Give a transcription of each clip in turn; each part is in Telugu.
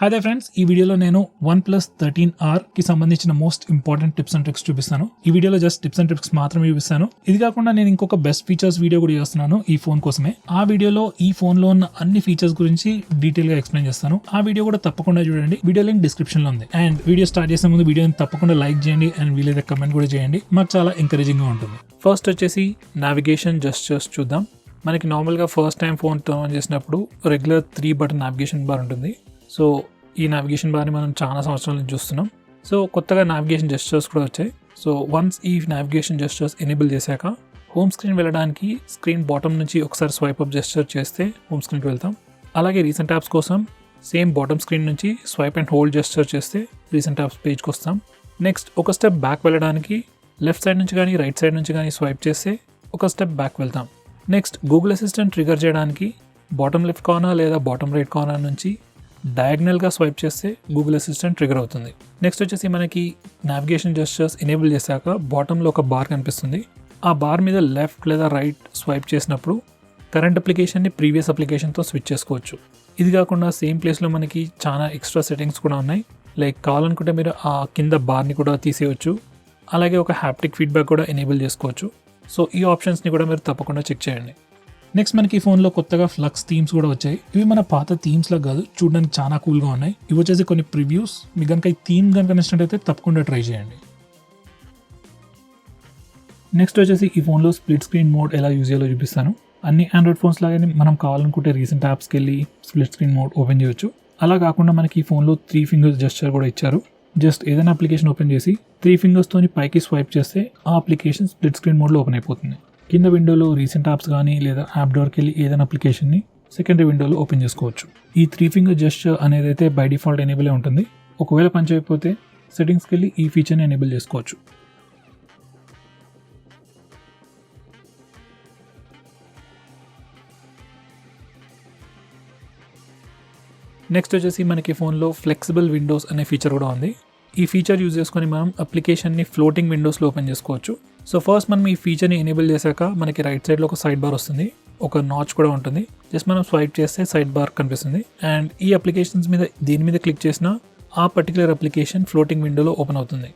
హాయ్ దే ఫ్రెండ్స్, ఈ వీడియోలో నేను OnePlus 13R కి సంబంధించిన most important tips and tricks చూపిస్తాను. ఈ వీడియోలో జస్ట్ టిప్స్ అండ్ ట్రిక్స్ మాత్రమే చూపిస్తాను. ఇది కాకుండా నేను ఇంకొక బెస్ట్ ఫీచర్స్ వీడియో కూడా చేస్తున్నాను ఈ ఫోన్ కోసమే. ఆ వీడియోలో ఈ ఫోన్ లో ఉన్న అన్ని ఫీచర్స్ గురించి డీటెయిల్ గా ఎక్స్ప్లెయిన్ చేస్తాను. ఆ వీడియో కూడా తప్పకుండా చూడండి. వీడియో లింక్ డిస్క్రిప్షన్ లో ఉంది. అండ్ వీడియో స్టార్ట్ చేసే ముందు వీడియోని తప్పకుండా లైక్ చేయండి అండ్ వీలైతే కమెంట్ కూడా చేయండి. మాకు చాలా ఎంకరేజింగ్ గా ఉంటుంది. ఫస్ట్ వచ్చేసి నావిగేషన్ జస్చర్స్ చూద్దాం. మనకి నార్మల్గా first time phone turn on చేసినప్పుడు రెగ్యులర్ 3 బటన్ నావిగేషన్ బార్ ఉంటుంది. సో ఈ నావిగేషన్ బార్ని మనం చాలా సంవత్సరాల నుంచి చూస్తున్నాం. సో కొత్తగా నావిగేషన్ జెస్చర్స్ కూడా వచ్చాయి. సో వన్స్ ఈ నావిగేషన్ జెస్చర్స్ ఎనేబుల్ చేశాక హోమ్ స్క్రీన్ వెళ్ళడానికి స్క్రీన్ బాటమ్ నుంచి ఒకసారి స్వైప్ అప్ జెస్చర్ చేస్తే హోమ్ స్క్రీన్కి వెళ్తాం. అలాగే రీసెంట్ యాప్స్ కోసం సేమ్ బాటమ్ స్క్రీన్ నుంచి స్వైప్ అండ్ హోల్డ్ జెస్చర్ చేస్తే రీసెంట్ యాప్స్ పేజ్కి వస్తాం. నెక్స్ట్ ఒక స్టెప్ బ్యాక్ వెళ్ళడానికి లెఫ్ట్ సైడ్ నుంచి కానీ రైట్ సైడ్ నుంచి కానీ స్వైప్ చేస్తే ఒక స్టెప్ బ్యాక్ వెళ్తాం. నెక్స్ట్ గూగుల్ అసిస్టెంట్ ట్రిగర్ చేయడానికి బాటమ్ లెఫ్ట్ కార్నర్ లేదా బాటమ్ రైట్ కార్నర్ నుంచి డయాగ్నల్గా స్వైప్ చేస్తే గూగుల్ అసిస్టెంట్ ట్రిగర్ అవుతుంది. నెక్స్ట్ వచ్చేసి మనకి నావిగేషన్ జెస్చర్స్ ఎనేబుల్ చేశాక బాటంలో ఒక బార్ కనిపిస్తుంది. ఆ బార్ మీద లెఫ్ట్ లేదా రైట్ స్వైప్ చేసినప్పుడు కరెంట్ అప్లికేషన్ని ప్రీవియస్ అప్లికేషన్తో స్విచ్ చేసుకోవచ్చు. ఇది కాకుండా సేమ్ ప్లేస్లో మనకి చాలా ఎక్స్ట్రా సెట్టింగ్స్ కూడా ఉన్నాయి. లైక్ కావాలనుకుంటే మీరు ఆ కింద బార్ని కూడా తీసేయచ్చు. అలాగే ఒక హ్యాప్టిక్ ఫీడ్బ్యాక్ కూడా ఎనేబుల్ చేసుకోవచ్చు. సో ఈ ఆప్షన్స్ని కూడా మీరు తప్పకుండా చెక్ చేయండి. నెక్స్ట్ మనకి ఈ ఫోన్లో కొత్తగా ఫ్లక్స్ థీమ్స్ కూడా వచ్చాయి. ఇవి మన పాత థీమ్స్లా కాదు, చూడడానికి చాలా కూల్గా ఉన్నాయి. ఇవి వచ్చేసి కొన్ని ప్రివ్యూస్. మీకు కనుక ఈ థీమ్ కనుక నచ్చినట్టయితే తప్పకుండా ట్రై చేయండి. నెక్స్ట్ వచ్చేసి ఈ ఫోన్లో స్ప్లిట్ స్క్రీన్ మోడ్ ఎలా యూజ్ చేయాలో చూపిస్తాను. అన్ని ఆండ్రాయిడ్ ఫోన్స్ లాగానే మనం కావాలనుకుంటే రీసెంట్ యాప్స్కి వెళ్ళి స్ప్లిట్ స్క్రీన్ మోడ్ ఓపెన్ చేయొచ్చు. అలా కాకుండా మనకి ఈ ఫోన్లో 3 ఫింగర్స్ జెస్చర్ కూడా ఇచ్చారు. జస్ట్ ఏదైనా అప్లికేషన్ ఓపెన్ చేసి 3 ఫింగర్స్తోని పైకి స్వైప్ చేస్తే ఆ అప్లికేషన్ స్ప్లిట్ స్క్రీన్ మోడ్లో ఓపెన్ అయిపోతుంది. కింద విండోలో రీసెంట్ యాప్స్ కానీ లేదా యాప్ డోర్కి వెళ్ళి ఏదైనా అప్లికేషన్ని సెకండరీ విండోలో ఓపెన్ చేసుకోవచ్చు. ఈ 3 ఫింగర్ జెస్చర్ అనేది అయితే బై డిఫాల్ట్ ఎనేబుల్ ఉంటుంది. ఒకవేళ పనిచేయకపోతే సెట్టింగ్స్కి వెళ్ళి ఈ ఫీచర్ని ఎనేబుల్ చేసుకోవచ్చు. నెక్స్ట్ వచ్చేసి మనకి ఫోన్లో ఫ్లెక్సిబుల్ విండోస్ అనే ఫీచర్ కూడా ఉంది. ఈ ఫీచర్ యూజ్ చేసుకొని మనం అప్లికేషన్ని ఫ్లోటింగ్ విండోస్లో ఓపెన్ చేసుకోవచ్చు. సో ఫస్ట్ మనం ఈ ఫీచర్ని ఎనేబుల్ చేశాక మనకి రైట్ సైడ్లో ఒక సైడ్ బార్ వస్తుంది. ఒక నాచ్ కూడా ఉంటుంది. జస్ట్ మనం స్వైప్ చేస్తే సైడ్ బార్ కనిపిస్తుంది. అండ్ ఈ అప్లికేషన్స్ మీద దేని మీద క్లిక్ చేసినా ఆ పర్టికులర్ అప్లికేషన్ ఫ్లోటింగ్ విండోలో ఓపెన్ అవుతుంది.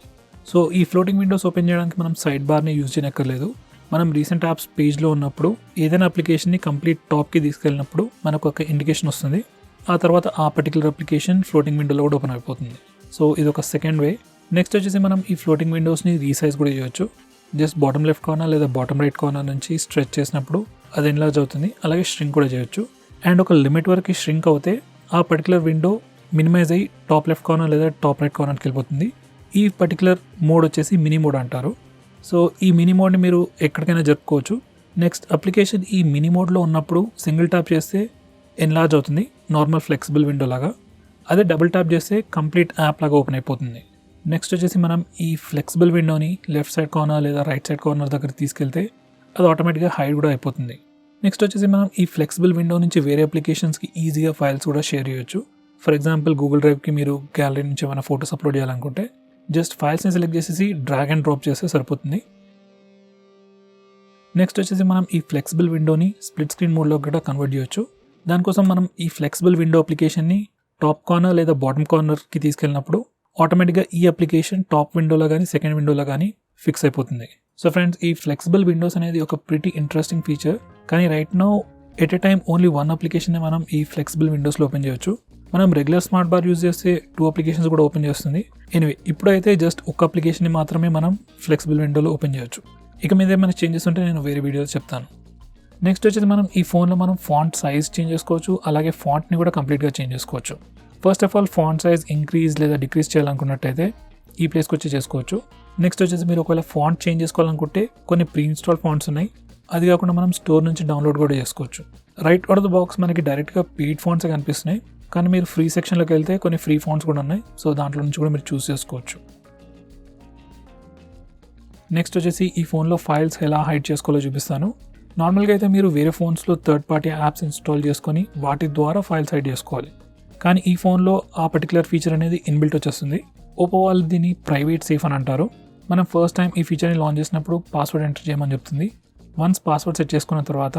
సో ఈ ఫ్లోటింగ్ విండోస్ ఓపెన్ చేయడానికి మనం సైడ్ బార్ని యూజ్ చేయనక్కర్లేదు. మనం రీసెంట్ యాప్స్ పేజ్లో ఉన్నప్పుడు ఏదైనా అప్లికేషన్ని కంప్లీట్ టాప్కి తీసుకెళ్ళినప్పుడు మనకు ఒక ఇండికేషన్ వస్తుంది. ఆ తర్వాత ఆ పర్టికులర్ అప్లికేషన్ ఫ్లోటింగ్ విండోలో కూడా ఓపెన్ అయిపోతుంది. సో ఇది ఒక సెకండ్ వే. నెక్స్ట్ వచ్చేసి మనం ఈ ఫ్లోటింగ్ విండోస్ని రీసైజ్ కూడా చేయొచ్చు. జస్ట్ బాటమ్ లెఫ్ట్ కార్నర్ లేదా బాటమ్ రైట్ కార్నర్ నుంచి స్ట్రెచ్ చేసినప్పుడు అది ఎన్లార్జ్ అవుతుంది. అలాగే ష్రింక్ కూడా చేయొచ్చు. అండ్ ఒక లిమిట్ వరకు ష్రింక్ అవుతే ఆ పర్టికులర్ విండో మినిమైజ్ అయ్యి టాప్ లెఫ్ట్ కార్నర్ లేదా టాప్ రైట్ కార్నర్కి వెళ్ళిపోతుంది. ఈ పర్టికులర్ మోడ్ వచ్చేసి మినీ మోడ్ అంటారు. సో ఈ మినీ మోడ్ని మీరు ఎక్కడికైనా జరుపుకోవచ్చు. నెక్స్ట్ అప్లికేషన్ ఈ మినీ మోడ్లో ఉన్నప్పుడు సింగిల్ ట్యాప్ చేస్తే ఎన్లార్జ్ అవుతుంది, నార్మల్ ఫ్లెక్సిబుల్ విండో లాగా. అదే డబుల్ ట్యాప్ చేస్తే కంప్లీట్ యాప్ లాగా ఓపెన్ అయిపోతుంది. నెక్స్ట్ వచ్చేసి మనం ఈ ఫ్లెక్సిబుల్ విండోని లెఫ్ట్ సైడ్ కార్నర్ లేదా రైట్ సైడ్ కార్నర్ దగ్గర తీసుకెళ్తే అది ఆటోమేటిక్గా హైడ్ కూడా అయిపోతుంది. నెక్స్ట్ వచ్చేసి మనం ఈ ఫ్లెక్సిబుల్ విండో నుంచి వేరే అప్లికేషన్స్కి ఈజీగా ఫైల్స్ కూడా షేర్ చేయొచ్చు. ఫర్ ఎగ్జాంపుల్ గూగుల్ డ్రైవ్కి మీరు గ్యాలరీ నుంచి ఏమైనా ఫోటోస్ అప్లోడ్ చేయాలనుకుంటే జస్ట్ ఫైల్స్ని సెలెక్ట్ చేసేసి డ్రాగ్ అండ్ డ్రాప్ చేస్తే సరిపోతుంది. నెక్స్ట్ వచ్చేసి మనం ఈ ఫ్లెక్సిబుల్ విండోని స్ప్లిట్ స్క్రీన్ మోడ్లో కూడా కన్వర్ట్ చేయొచ్చు. దానికోసం మనం ఈ ఫ్లెక్సిబుల్ విండో అప్లికేషన్ని టాప్ కార్నర్ లేదా బాటమ్ కార్నర్కి తీసుకెళ్ళినప్పుడు ఆటోమేటిక్గా ఈ అప్లికేషన్ టాప్ విండోలో కానీ సెకండ్ విండోలో కానీ ఫిక్స్ అయిపోతుంది. సో ఫ్రెండ్స్, ఈ ఫ్లెక్సిబుల్ విండోస్ అనేది ఒక ప్రిటీ ఇంట్రెస్టింగ్ ఫీచర్. కానీ right now at a time only 1 application మనం ఈ ఫ్లెక్సిబుల్ విండోస్లో ఓపెన్ చేయొచ్చు. మనం రెగ్యులర్ స్మార్ట్ బార్ యూజ్ చేస్తే 2 అప్లికేషన్స్ కూడా ఓపెన్ చేస్తుంది. ఎనివే, ఇప్పుడైతే జస్ట్ ఒక అప్లికేషన్ని మాత్రమే మనం ఫ్లెక్సిబుల్ విండోలో ఓపెన్ చేయొచ్చు. ఇక మీద ఏమైనా చేంజెస్ ఉంటే నేను వేరే వీడియోలో చెప్తాను. నెక్స్ట్ వచ్చేసి మనం ఈ ఫోన్లో మనం ఫాంట్ సైజ్ చేంజ్ చేసుకోవచ్చు. అలాగే ఫాంట్ని కూడా కంప్లీట్గా చేంజ్ చేసుకోవచ్చు. First of all font size increase లేదా డిక్రీజ్ చేయాలనుకున్నట్టయితే ఈ ప్లేస్కి వచ్చి చేసుకోవచ్చు. నెక్స్ట్ వచ్చేసి మీరు ఒకవేళ ఫాంట్ చేంజ్ చేసుకోవాలనుకుంటే కొన్ని ప్రీ ఇన్స్టాల్ ఫాంట్స్ ఉన్నాయి. అది కాకుండా మనం స్టోర్ నుంచి డౌన్లోడ్ కూడా చేసుకోవచ్చు. Right out of the box మనకి డైరెక్ట్గా పెయిడ్ ఫాంట్స్ కనిపిస్తున్నాయి. కానీ మీరు ఫ్రీ సెక్షన్లోకి వెళ్తే కొన్ని ఫ్రీ ఫాంట్స్ కూడా ఉన్నాయి. సో దాంట్లో నుంచి కూడా మీరు చూస్ చేసుకోవచ్చు. నెక్స్ట్ వచ్చేసి ఈ ఫోన్లో ఫైల్స్ ఎలా హైడ్ చేసుకోవాలో చూపిస్తాను. నార్మల్గా అయితే మీరు వేరే ఫోన్స్లో థర్డ్ పార్టీ యాప్స్ ఇన్స్టాల్ చేసుకొని వాటి ద్వారా ఫైల్స్ హైడ్ చేసుకోవాలి. కానీ ఈ ఫోన్లో ఆ పర్టికులర్ ఫీచర్ అనేది ఇన్బిల్ట్ వచ్చేస్తుంది. ఓపో వాళ్ళు దీన్ని ప్రైవేట్ సేఫ్ అని అంటారు. మనం ఫస్ట్ టైం ఈ ఫీచర్ని లాంచ్ చేసినప్పుడు పాస్వర్డ్ ఎంటర్ చేయమని చెప్తుంది. వన్స్ పాస్వర్డ్ సెట్ చేసుకున్న తర్వాత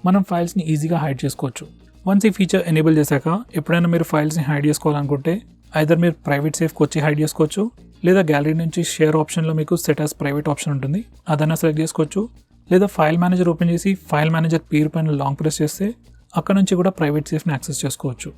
మనం ఫైల్స్ని ఈజీగా హైడ్ చేసుకోవచ్చు. వన్స్ ఈ ఫీచర్ ఎనేబుల్ చేశాక ఎప్పుడైనా మీరు ఫైల్స్ని హైడ్ చేసుకోవాలనుకుంటే ఐదర్ మీరు ప్రైవేట్ సేఫ్కి వచ్చి హైడ్ చేసుకోవచ్చు, లేదా గ్యాలరీ నుంచి షేర్ ఆప్షన్లో మీకు సెట్ యాస్ ప్రైవేట్ ఆప్షన్ ఉంటుంది, అదైనా సెలెక్ట్ చేసుకోవచ్చు. లేదా ఫైల్ మేనేజర్ ఓపెన్ చేసి ఫైల్ మేనేజర్ పేరు పైన లాంగ్ ప్రెస్ చేస్తే అక్కడ నుంచి కూడా ప్రైవేట్ సేఫ్ని యాక్సెస్ చేసుకోవచ్చు.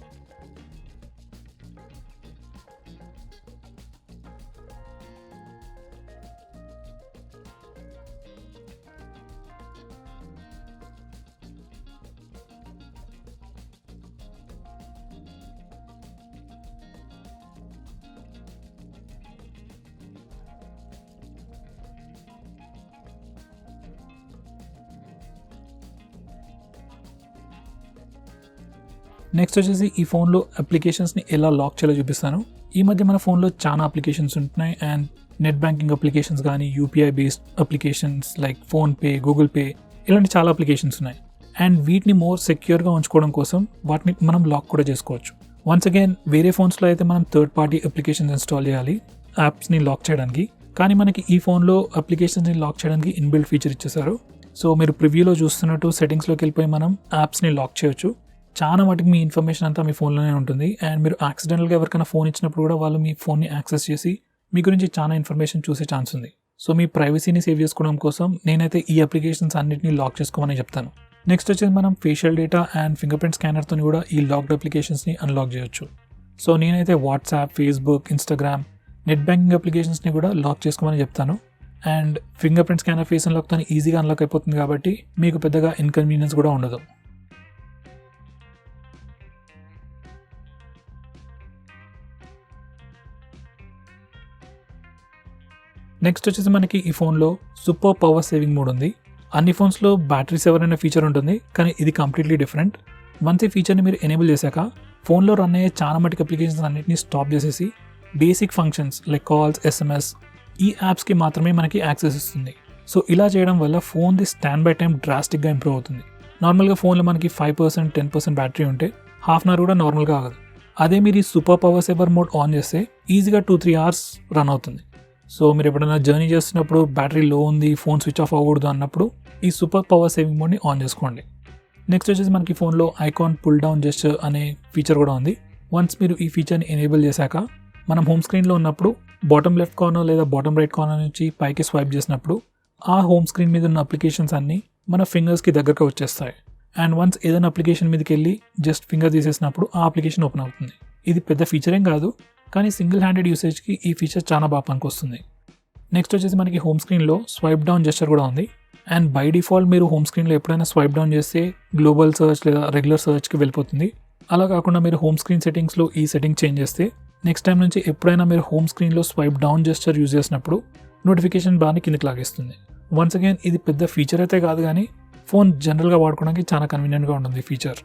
నెక్స్ట్ వచ్చేసి ఈ ఫోన్లో అప్లికేషన్స్ని ఎలా లాక్ చేయాలో చూపిస్తాను. ఈ మధ్య మన ఫోన్లో చాలా అప్లికేషన్స్ ఉంటున్నాయి అండ్ నెట్ బ్యాంకింగ్ అప్లికేషన్స్ కానీ UPI based applications like PhonePe, Google pay ఇలాంటి చాలా అప్లికేషన్స్ ఉన్నాయి. అండ్ వీటిని మోర్ సెక్యూర్గా ఉంచుకోవడం కోసం వాటిని మనం లాక్ కూడా చేసుకోవచ్చు. వన్స్ అగైన్ వేరే ఫోన్స్లో అయితే మనం థర్డ్ పార్టీ అప్లికేషన్స్ ఇన్స్టాల్ చేయాలి యాప్స్ని లాక్ చేయడానికి, కానీ మనకి ఈ ఫోన్లో అప్లికేషన్స్ని లాక్ చేయడానికి ఇన్బిల్ట్ ఫీచర్ ఇచ్చేసారు. సో మీరు ప్రివ్యూలో చూస్తున్నట్టు సెట్టింగ్స్లోకి వెళ్ళిపోయి మనం యాప్స్ని లాక్ చేయొచ్చు. చాలా మటుకు మీ ఇన్ఫర్మేషన్ అంతా మీ ఫోన్లోనే ఉంటుంది అండ్ మీరు యాక్సిడెంటల్గా ఎవరికైనా ఫోన్ ఇచ్చినప్పుడు కూడా వాళ్ళు మీ ఫోన్ని యాక్సెస్ చేసి మీ గురించి చాలా ఇన్ఫర్మేషన్ చూసే ఛాన్స్ ఉంది. సో మీ ప్రైవసీని సేవ్ చేసుకోవడం కోసం నేనైతే ఈ అప్లికేషన్స్ అన్నింటినీ లాక్ చేసుకోమని చెప్తాను. నెక్స్ట్ వచ్చేసి మనం facial data and finger print స్కానర్తో కూడా ఈ లాక్డ్ అప్లికేషన్స్ని అన్లాక్ చేయొచ్చు. సో నేనైతే WhatsApp, Facebook, Instagram, net banking అప్లికేషన్స్ని కూడా లాక్ చేసుకోమని చెప్తాను. And finger print scanner face అన్లాక్తో ఈజీగా అన్లాక్ అయిపోతుంది కాబట్టి మీకు పెద్దగా ఇన్కన్వీనియన్స్ కూడా ఉండదు. నెక్స్ట్ వచ్చేసి మనకి ఈ ఫోన్లో సూపర్ పవర్ సేవింగ్ మోడ్ ఉంది. అన్ని ఫోన్స్లో బ్యాటరీ సేవర్ అనే ఫీచర్ ఉంటుంది, కానీ ఇది కంప్లీట్లీ డిఫరెంట్. వన్స్ ఈ ఫీచర్ని మీరు ఎనేబుల్ చేశాక ఫోన్లో రన్ అయ్యే చాలా మటుకు అప్లికేషన్స్ అన్నింటినీ స్టాప్ చేసేసి basic functions like calls, SMS ఈ యాప్స్కి మాత్రమే మనకి యాక్సెస్ ఇస్తుంది. సో ఇలా చేయడం వల్ల ఫోన్ది స్టాండ్ బై టైం డ్రాస్టిక్గా ఇంప్రూవ్ అవుతుంది. నార్మల్గా ఫోన్లో మనకి 5%, 10% బ్యాటరీ ఉంటే హాఫ్ అన్ అవర్ కూడా నార్మల్గా ఆగదు. అదే మీరు ఈ super power saver mode on చేస్తే ఈజీగా 2-3 hours రన్ అవుతుంది. సో మీరు ఎప్పుడైనా జర్నీ చేస్తున్నప్పుడు బ్యాటరీ లో ఉంది, ఫోన్ స్విచ్ ఆఫ్ అవ్వకూడదు అన్నప్పుడు ఈ సూపర్ పవర్ సేవింగ్ మోడ్ని ఆన్ చేసుకోండి. నెక్స్ట్ వచ్చేసి మనకి ఫోన్లో ఐకాన్ పుల్ డౌన్ జెస్చర్ అనే ఫీచర్ కూడా ఉంది. వన్స్ మీరు ఈ ఫీచర్ని ఎనేబుల్ చేశాక మనం హోమ్ స్క్రీన్లో ఉన్నప్పుడు బాటమ్ లెఫ్ట్ కార్నర్ లేదా బాటమ్ రైట్ కార్నర్ నుంచి పైకి స్వైప్ చేసినప్పుడు ఆ హోమ్ స్క్రీన్ మీద ఉన్న అప్లికేషన్స్ అన్నీ మన ఫింగర్స్కి దగ్గరగా వచ్చేస్తాయి. అండ్ వన్స్ ఏదైనా అప్లికేషన్ మీదకి వెళ్ళి జస్ట్ ఫింగర్ తీసేసినప్పుడు ఆ అప్లికేషన్ ఓపెన్ అవుతుంది. ఇది పెద్ద ఫీచర్ ఏం కాదు, కానీ సింగిల్ హ్యాండెడ్ యూసేజ్కి ఈ ఫీచర్ చాలా బాగా పనికొస్తుంది. నెక్స్ట్ వచ్చేసి మనకి హోమ్ స్క్రీన్లో స్వైప్ డౌన్ జెస్చర్ కూడా ఉంది. అండ్ బై డిఫాల్ట్ మీరు హోమ్ స్క్రీన్లో ఎప్పుడైనా స్వైప్ డౌన్ చేస్తే గ్లోబల్ సర్చ్ లేదా రెగ్యులర్ సర్చ్కి వెళ్ళిపోతుంది. అలా కాకుండా మీరు హోమ్ స్క్రీన్ సెట్టింగ్స్లో ఈ సెట్టింగ్ చేంజ్ చేస్తే నెక్స్ట్ టైం నుంచి ఎప్పుడైనా మీరు హోమ్ స్క్రీన్లో స్వైప్ డౌన్ జెస్చర్ యూజ్ చేసినప్పుడు నోటిఫికేషన్ బార్ని కిందకి లాగేస్తుంది. వన్స్ అగైన్ ఇది పెద్ద ఫీచర్ అయితే కాదు, కానీ ఫోన్ జనరల్గా వాడుకోవడానికి చాలా కన్వీనియంట్గా ఉంటుంది ఈ ఫీచర్.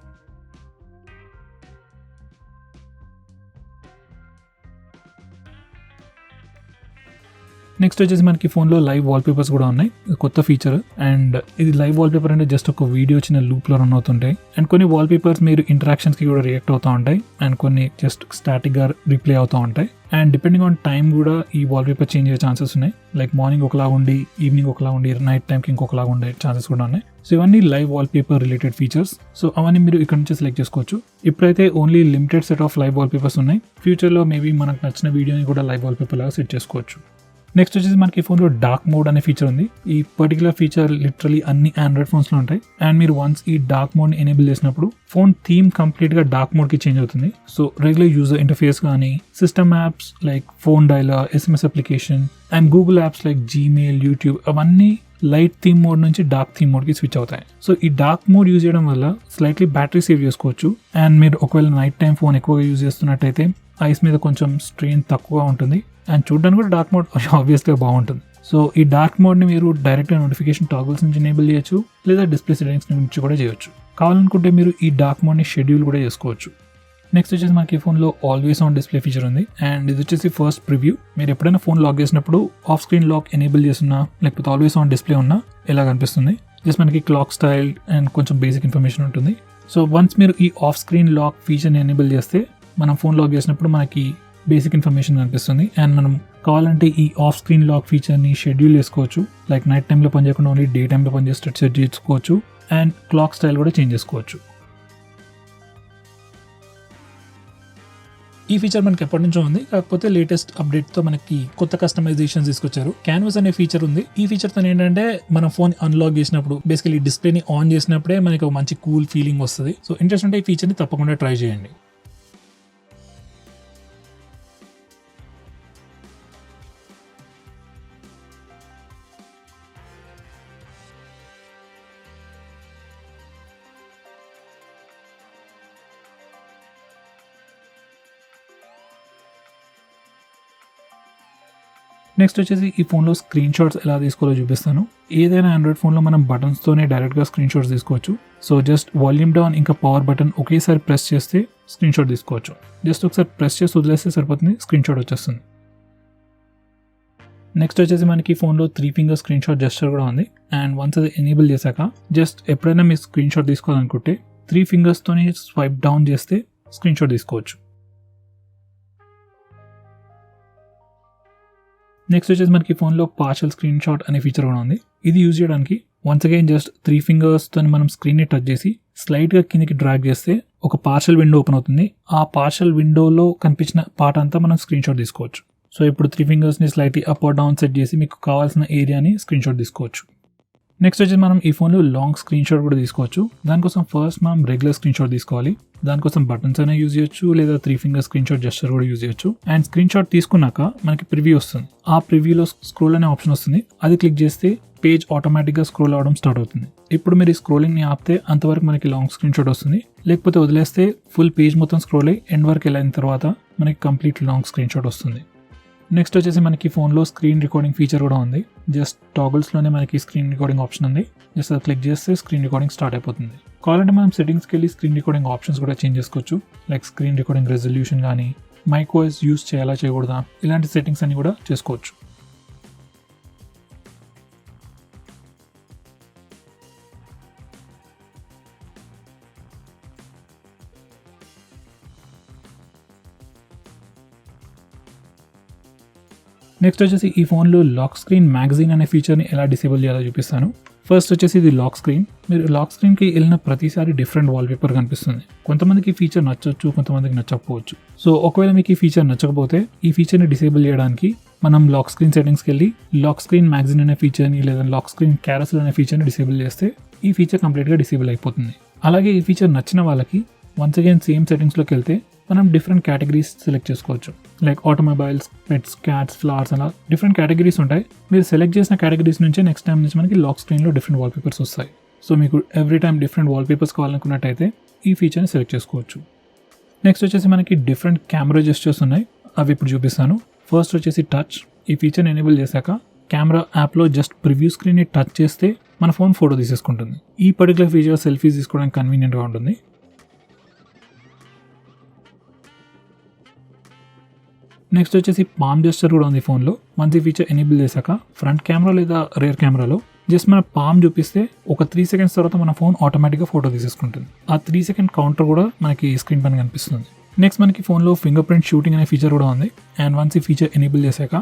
నెక్స్ట్ వచ్చేసి మనకి ఫోన్లో లైవ్ వాల్పేపర్స్ కూడా ఉన్నాయి, కొత్త ఫీచర్. అండ్ ఇది లైవ్ వాల్పేపర్ అంటే జస్ట్ ఒక వీడియో చిన్న లూప్లో రన్ అవుతుంటాయి. అండ్ కొన్ని వాల్పేపర్స్ మీరు ఇంటరాక్షన్స్కి కూడా రియాక్ట్ అవుతూ ఉంటాయి అండ్ కొన్ని జస్ట్ స్టాటిక్గా రిప్లై అవుతూ ఉంటాయి. అండ్ డిపెండింగ్ ఆన్ టైం కూడా ఈ వాల్పేపర్ చేంజ్ అయ్యే ఛాన్సెస్ ఉన్నాయి. లైక్ మార్నింగ్ ఒకలా ఉండి ఈవినింగ్ ఒకలా ఉండి నైట్ టైంకి ఇంకొకలా ఉండే ఛాన్సెస్ కూడా ఉన్నాయి. సో ఇవన్నీ live wallpaper related features. So అవన్నీ మీరు ఇక్కడ నుంచి సెలెక్ట్ చేసుకోవచ్చు. ఇప్పుడైతే only limited set of live wallpapers ఉన్నాయి. ఫ్యూచర్లో మేబీ మనకు నచ్చిన వీడియోని కూడా లైవ్ వాల్పేపర్ లాగా సెట్ చేసుకోవచ్చు. నెక్స్ట్ వచ్చేసి మనకి ఫోన్లో డార్క్ మోడ్ అనే ఫీచర్ ఉంది. ఈ పర్టికులర్ ఫీచర్ లిటరలీ అన్ని ఆండ్రాయిడ్ ఫోన్స్లో ఉంటాయి. అండ్ మీరు వన్స్ ఈ డార్క్ మోడ్ని ఎనేబుల్ చేసినప్పుడు ఫోన్ థీమ్ కంప్లీట్గా డార్క్ మోడ్కి చేంజ్ అవుతుంది. సో రెగ్యులర్ యూజర్ ఇంటర్ఫేస్ కానీ system apps like phone dialler, SMS application and Google apps like Gmail, YouTube అవన్నీ లైట్ థీమ్ మోడ్ నుంచి డార్క్ థీమ్ మోడ్కి స్విచ్ అవుతాయి. సో ఈ డార్క్ మోడ్ యూజ్ చేయడం వల్ల స్లైట్లీ బ్యాటరీ సేవ్ చేసుకోవచ్చు. అండ్ మీరు ఒకవేళ నైట్ టైం ఫోన్ ఎక్కువగా యూజ్ చేస్తున్నట్టయితే ఐస్ మీద కొంచెం స్ట్రెయిన్ తక్కువగా ఉంటుంది అండ్ చూడడానికి కూడా డార్క్ మోడ్ ఆబ్వియస్గా బాగుంటుంది. సో ఈ డార్క్ మోడ్ని మీరు డైరెక్ట్గా నోటిఫికేషన్ టాగుల్స్ నుంచి ఎనేబుల్ చేయొచ్చు లేదా డిస్ప్లే సెట్టింగ్స్ నుంచి కూడా చేయొచ్చు. కావాలనుకుంటే మీరు ఈ డార్క్ మోడ్ని షెడ్యూల్ కూడా చేసుకోవచ్చు. నెక్స్ట్ వచ్చేసి మనకి ఫోన్లో ఆల్వేస్ ఆన్ డిస్ప్లే ఫీచర్ ఉంది. అండ్ ఇది వచ్చేసి ఫస్ట్ ప్రివ్యూ. మీరు ఎప్పుడైనా ఫోన్ లాక్ చేసినప్పుడు ఆఫ్ స్క్రీన్ లాక్ ఎనేబుల్ చేస్తున్నా లేకపోతే ఆల్వేస్ ఆన్ డిస్ప్లే ఉన్నా ఇలా కనిపిస్తుంది. జస్ట్ మనకి క్లాక్ స్టైల్ అండ్ కొంచెం బేసిక్ ఇన్ఫర్మేషన్ ఉంటుంది. సో వన్స్ మీరు ఈ ఆఫ్ స్క్రీన్ లాక్ ఫీచర్ని ఎనేబుల్ చేస్తే మనం ఫోన్ లాక్ చేసినప్పుడు మనకి బేసిక్ ఇన్ఫర్మేషన్ కనిపిస్తుంది. అండ్ మనం కావాలంటే ఈ ఆఫ్ స్క్రీన్ లాక్ ఫీచర్ని షెడ్యూల్ చేసుకోవచ్చు. లైక్ నైట్ టైంలో పనిచేయకుండా ఓన్లీ డే టైంలో పనిచేసేటట్టు సెట్ చేసుకోవచ్చు. అండ్ క్లాక్ స్టైల్ కూడా చేంజ్ చేసుకోవచ్చు. ఈ ఫీచర్ మనకి ఎప్పటి నుంచో ఉంది, కాకపోతే లేటెస్ట్ అప్డేట్ తో మనకి కొత్త కస్టమైజేషన్ తీసుకొచ్చారు. క్యాన్వాస్ అనే ఫీచర్ ఉంది. ఈ ఫీచర్ తో ఏంటంటే మనం ఫోన్ అన్లాక్ చేసినప్పుడు బేసికలీ డిస్ప్లేని ఆన్ చేసినప్పుడే మనకి ఒక మంచి కూల్ ఫీలింగ్ వస్తుంది. సో ఇంట్రెస్ట్ ఉంటే ఈ ఫీచర్ ని తప్పకుండా ట్రై చేయండి. నెక్స్ట్ వచ్చేసి ఈ ఫోన్లో స్క్రీన్ షాట్స్ ఎలా తీసుకోవాలో చూపిస్తాను. ఏదైనా ఆండ్రాయిడ్ ఫోన్లో మనం బటన్స్తోనే డైరెక్ట్గా స్క్రీన్ షాట్స్ తీసుకోవచ్చు. సో జస్ట్ వాల్యూమ్ డౌన్ ఇంకా పవర్ బటన్ ఒకేసారి ప్రెస్ చేస్తే స్క్రీన్ షాట్ తీసుకోవచ్చు. జస్ట్ ఒకసారి ప్రెస్ చేసి వదిలేస్తే సరిపోతుంది, స్క్రీన్ షాట్ వచ్చేస్తుంది. నెక్స్ట్ వచ్చేసి మనకి ఫోన్లో 3 ఫింగర్ స్క్రీన్ షాట్ జెస్చర్ కూడా ఉంది. అండ్ వన్స్ అది ఎనేబుల్ చేశాక జస్ట్ ఎప్పుడైనా మీరు స్క్రీన్ షాట్ తీసుకోవాలనుకుంటే 3 ఫింగర్స్తోని స్వైప్ డౌన్ చేస్తే స్క్రీన్ షాట్ తీసుకోవచ్చు. నెక్స్ట్ వచ్చేసి మనకి ఫోన్లో పార్షల్ స్క్రీన్ షాట్ అనే ఫీచర్ కూడా ఉంది. ఇది యూజ్ చేయడానికి వన్స్ అగైన్ జస్ట్ 3 ఫింగర్స్తో మనం స్క్రీన్ని టచ్ చేసి స్లైడ్గా కిందకి డ్రాగ్ చేస్తే ఒక పార్షల్ విండో ఓపెన్ అవుతుంది. ఆ పార్షల్ విండోలో కనిపించిన పార్ట్ అంతా మనం స్క్రీన్ షాట్ తీసుకోవచ్చు. సో ఇప్పుడు 3 ఫింగర్స్ని slightly up or down set చేసి మీకు కావాల్సిన ఏరియాని స్క్రీన్ షాట్ తీసుకోవచ్చు. నెక్స్ట్ వచ్చేసి మనం ఈ ఫోన్లో లాంగ్ స్క్రీన్ షాట్ కూడా తీసుకోవచ్చు. దానికోసం ఫస్ట్ మనం రెగ్యులర్ స్క్రీన్ షాట్ తీసుకోవాలి. దానికోసం బటన్స్ అయినా యూజ్ చేయొచ్చు, లేదా 3 ఫింగర్ స్క్రీన్ షాట్ జెస్చర్ కూడా యూజ్ చేయొచ్చు. అండ్ స్క్రీన్ షాట్ తీసుకున్నాక మనకి ప్రివ్యూ వస్తుంది. ఆ ప్రివ్యూలో స్క్రోల్ అనే ఆప్షన్ వస్తుంది. అది క్లిక్ చేస్తే పేజ్ ఆటోమేటిక్గా స్క్రోల్ అవడం స్టార్ట్ అవుతుంది. ఇప్పుడు మీరు ఈ స్క్రోలింగ్ని ఆపితే అంతవరకు మనకి లాంగ్ స్క్రీన్ షాట్ వస్తుంది. లేకపోతే వదిలేస్తే ఫుల్ పేజ్ మొత్తం స్క్రోల్ అయ్యి ఎండ్ వరకు వెళ్ళిన తర్వాత మనకి కంప్లీట్ లాంగ్ స్క్రీన్ షాట్ వస్తుంది. నెక్స్ట్ వచ్చేసి మనకి ఫోన్లో స్క్రీన్ రికార్డింగ్ ఫీచర్ కూడా ఉంది. జస్ట్ టాగిల్స్లోనే మనకి స్క్రీన్ రికార్డింగ్ ఆప్షన్ ఉంది. జస్ట్ అది క్లిక్ చేస్తే స్క్రీన్ రికార్డింగ్ స్టార్ట్ అయిపోతుంది. కావాలంటే మనం సెట్టింగ్స్కి వెళ్ళి స్క్రీన్ రికార్డింగ్ ఆప్షన్స్ కూడా చేంజ్ చేసుకోవచ్చు. లైక్ స్క్రీన్ రికార్డింగ్ రెజల్యూషన్ కానీ, మైక్ వాయిస్ యూస్ చేయాలా చేయకూడదా, ఇలాంటి సెట్టింగ్స్ అన్ని కూడా చేసుకోవచ్చు. నెక్స్ట్ వచ్చేసి ఈ ఫోన్లో లాక్ స్క్రీన్ మ్యాగజైన్ అనే ఫీచర్ని ఎలా డిసేబుల్ చేయాలో చూపిస్తాను. ఫస్ట్ వచ్చేసి ఇది లాక్ స్క్రీన్. మీరు లాక్ స్క్రీన్కి వెళ్ళిన ప్రతిసారి డిఫరెంట్ వాల్పేపర్ కనిపిస్తుంది. కొంతమందికి ఈ ఫీచర్ నచ్చవచ్చు, కొంతమందికి నచ్చకపోవచ్చు. సో ఒకవేళ మీకు ఈ ఫీచర్ నచ్చకపోతే ఈ ఫీచర్ని డిసేబుల్ చేయడానికి మనం లాక్ స్క్రీన్ సెట్టింగ్స్కి వెళ్ళి లాక్ స్క్రీన్ మ్యాగజైన్ అనే ఫీచర్ని లేదా లాక్ స్క్రీన్ క్యారసెల్ అనే ఫీచర్ని డిసేబుల్ చేస్తే ఈ ఫీచర్ కంప్లీట్గా డిసేబుల్ అయిపోతుంది. అలాగే ఈ ఫీచర్ నచ్చిన వాళ్ళకి వన్స్ అగైన్ సేమ్ సెట్టింగ్స్లోకి వెళ్తే మనం డిఫరెంట్ కేటగిరీస్ సెలెక్ట్ చేసుకోవచ్చు. Like automobiles, pets, cats, flowers అలా డిఫరెంట్ కేటగిరీస్ ఉంటాయి. మీరు సెలెక్ట్ చేసిన కేటగిరీస్ నుంచే నెక్స్ట్ టైం నుంచి మనకి లాక్ స్క్రీన్లో డిఫరెంట్ వాల్పేపర్స్ వస్తాయి. సో మీకు ఎవ్రీ టైం డిఫరెంట్ వాల్పేపర్స్ కావాలనుకున్నట్టయితే ఈ ఫీచర్ని సెలెక్ట్ చేసుకోవచ్చు. నెక్స్ట్ వచ్చేసి మనకి డిఫరెంట్ కెమెరా జెస్చర్స్ ఉన్నాయి. అవి ఇప్పుడు చూపిస్తాను. ఫస్ట్ వచ్చేసి టచ్. ఈ ఫీచర్ని ఎనేబుల్ చేశాక కెమెరా యాప్లో జస్ట్ ప్రివ్యూ స్క్రీన్ని టచ్ చేస్తే మన ఫోన్ ఫోటో తీసేసుకుంటుంది. ఈ పర్టికులర్ ఫీచర్ సెల్ఫీస్ తీసుకోవడానికి కన్వీనియంట్గా ఉంటుంది. నెక్స్ట్ వచ్చేసి పామ్ జెస్చర్ కూడా ఉంది ఫోన్లో. వన్స్ ఈ ఫీచర్ ఎనేబుల్ చేశాక ఫ్రంట్ కెమెరా లేదా రేర్ కెమెరాలో జస్ట్ మన పామ్ చూపిస్తే ఒక 3 సెకండ్స్ తర్వాత మన ఫోన్ ఆటోమేటిక్గా ఫోటో తీసేసుకుంటుంది. ఆ 3 సెకండ్ కౌంటర్ కూడా మనకి స్క్రీన్ పైన కనిపిస్తుంది. నెక్స్ట్ మనకి ఫోన్లో ఫింగర్ ప్రింట్ షూటింగ్ అనే ఫీచర్ కూడా ఉంది. అండ్ వన్స్ ఈ ఫీచర్ ఎనేబుల్ చేశాక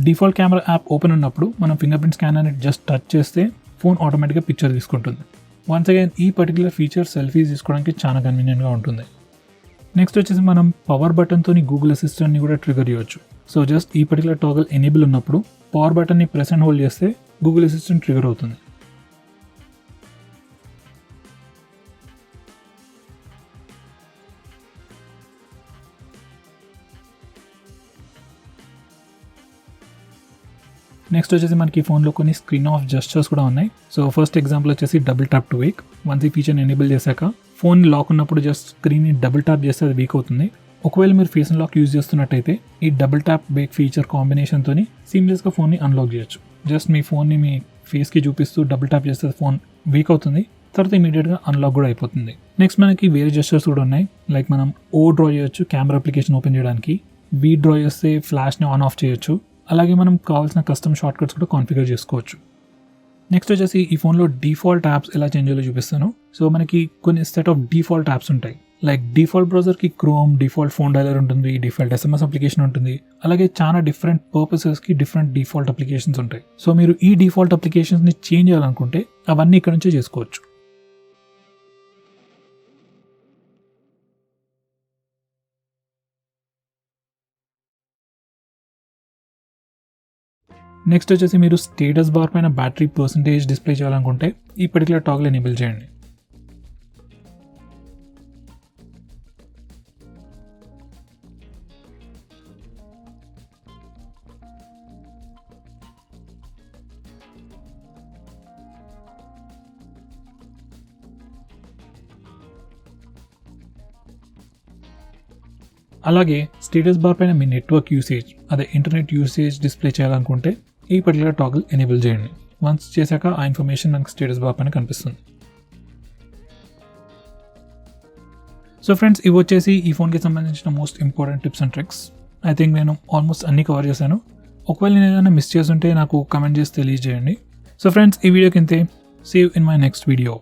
డిఫాల్ట్ కెమెరా యాప్ ఓపెన్ ఉన్నప్పుడు మనం ఫింగర్ ప్రింట్ స్కానర్ని జస్ట్ టచ్ చేస్తే ఫోన్ ఆటోమేటిక్గా పిక్చర్ తీసుకుంటుంది. వన్స్ అగైన్ ఈ పర్టికులర్ ఫీచర్ సెల్ఫీస్ తీసుకోవడానికి చాలా కన్వీనియంట్గా ఉంటుంది. నెక్స్ట్ వచ్చేసి మనం పవర్ బటన్తో గూగుల్ అసిస్టెంట్ని కూడా ట్రిగర్ చేయవచ్చు. సో జస్ట్ ఈ పర్టికులర్ టాగల్ ఎనేబుల్ ఉన్నప్పుడు పవర్ బటన్ని ప్రెస్ అండ్ హోల్డ్ చేస్తే గూగుల్ అసిస్టెంట్ ట్రిగర్ అవుతుంది. నెక్స్ట్ వచ్చేసి మనకి ఫోన్లో కొన్ని స్క్రీన్ ఆఫ్ జెస్చర్స్ కూడా ఉన్నాయి. సో ఫస్ట్ ఎగ్జాంపుల్ వచ్చేసి double tap to Wake. Once ఈ ఫీచర్ని ఎనేబుల్ చేశాక ఫోన్ లాక్ ఉన్నప్పుడు జస్ట్ స్క్రీన్ని డబుల్ ట్యాప్ చేస్తే అది వీక్ అవుతుంది. ఒకవేళ మీరు ఫేస్ అన్లాక్ యూజ్ చేస్తున్నట్టయితే ఈ డబుల్ ట్యాప్ వేక్ ఫీచర్ కాంబినేషన్తో సీమ్లెస్గా ఫోన్ని అన్లాక్ చేయొచ్చు. జస్ట్ మీ ఫోన్ని మీ ఫేస్కి చూపిస్తూ డబుల్ ట్యాప్ చేస్తే ఫోన్ వీక్ అవుతుంది, తర్వాత ఇమీడియట్గా అన్లాక్ కూడా అయిపోతుంది. నెక్స్ట్ మనకి వేరే జెస్చర్స్ కూడా ఉన్నాయి. లైక్ మనం ఓ డ్రా చేయొచ్చు కెమెరా అప్లికేషన్ ఓపెన్ చేయడానికి, వీ డ్రా చేస్తే ఫ్లాష్ని ఆన్ ఆఫ్ చేయొచ్చు. అలాగే మనం కావాల్సిన కస్టమ్ షార్ట్ కట్స్ కూడా కాన్ఫిగర్ చేసుకోవచ్చు. నెక్స్ట్ వచ్చేసి ఈ ఫోన్లో డిఫాల్ట్ యాప్స్ ఎలా చేంజ్ చేయాలో చూపిస్తాను. సో మనకి కొన్ని సెట్ ఆఫ్ డిఫాల్ట్ యాప్స్ ఉంటాయి. లైక్ డిఫాల్ట్ బ్రౌజర్కి క్రోమ్, డిఫాల్ట్ ఫోన్ డైలర్ ఉంటుంది, డిఫాల్ట్ SMS అప్లికేషన్ ఉంటుంది. అలాగే చాలా డిఫరెంట్ పర్పసెస్కి డిఫరెంట్ డిఫాల్ట్ అప్లికేషన్స్ ఉంటాయి. సో మీరు ఈ డిఫాల్ట్ అప్లికేషన్స్ని చేంజ్ చేయాలనుకుంటే అవన్నీ ఇక్కడ నుంచే చేసుకోవచ్చు. నెక్స్ట్ వచ్చేసి మీరు స్టేటస్ బార్ పైన బ్యాటరీ పర్సంటేజ్ డిస్ప్లే చేయాలనుకుంటే ఈ పర్టికులర్ టాగ్ల్ ఎనేబుల్ చేయండి. అలాగే స్టేటస్ బార్ పైన మీ నెట్వర్క్ యూసేజ్ అదే ఇంటర్నెట్ యూసేజ్ డిస్ప్లే చేయాలనుకుంటే ఈ పర్టికులర్ టాగ్ల్ ఎనేబుల్ చేయండి. వన్స్ చేశాక ఆ ఇన్ఫర్మేషన్ మనకు స్టేటస్ బార్ పైన కనిపిస్తుంది. సో ఫ్రెండ్స్, ఇవి వచ్చేసి ఈ ఫోన్కి సంబంధించిన most important tips and tricks. I think నేను ఆల్మోస్ట్ అన్ని కవర్ చేశాను. ఒకవేళ నేను ఏదైనా మిస్ చేస్తుంటే నాకు కమెంట్ చేసి తెలియజేయండి. సో ఫ్రెండ్స్, ఈ వీడియోకి ఇంతే. See you in my next video.